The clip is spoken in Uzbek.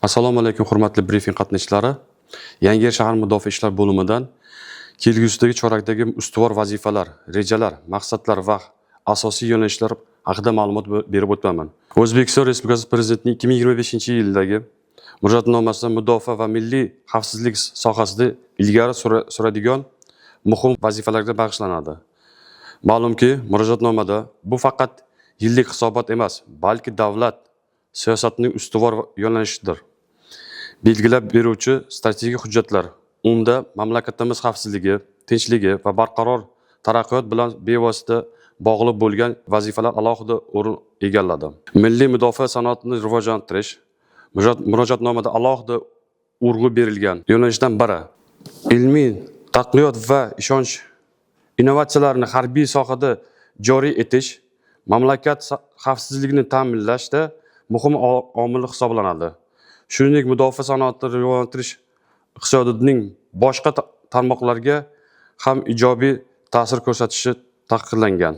Assalomu alaykum hurmatli brifing qatnashchilari. Yangiyer shahar mudofaa ishlar bo'limidan kelgusidagi chorakdagi ustuvor vazifalar, rejalar, maqsadlar va asosiy yo'nalishlar haqida ma'lumot berib o'taman. O'zbekiston Respublikasi Prezidentining 2025-yildagi murojaatnomasida mudofaa va milliy xavfsizlik sohasida ilgari suradigan muhim vazifalarga bag'ishlanadi. Ma'lumki, murojaatnomada bu faqat yillik hisobot emas, balki davlat siyosatining ustuvor yo'nalishidir. Belgilab beruvchi strategik hujjatlar. Unda mamlakatimiz xavfsizligi, tinchligi va barqaror taraqqiyot bilan bevosita bog'liq bo'lgan vazifalar alohida o'rin egalladi. Milliy mudofaa sanoatini rivojlantirish murojaatnomada alohida urg'u berilgan yo'nalishdan biri. Ilmiy tadqiqot va ishonch innovatsiyalarini harbiy sohada joriy etish mamlakat xavfsizligini ta'minlashda muhim omil hisoblanadi. Shuningdek, mudofaa sanoatini rivojlantirish iqtisodiyotning boshqa tarmoqlarga ham ijobiy ta'sir ko'rsatishi ta'kidlangan.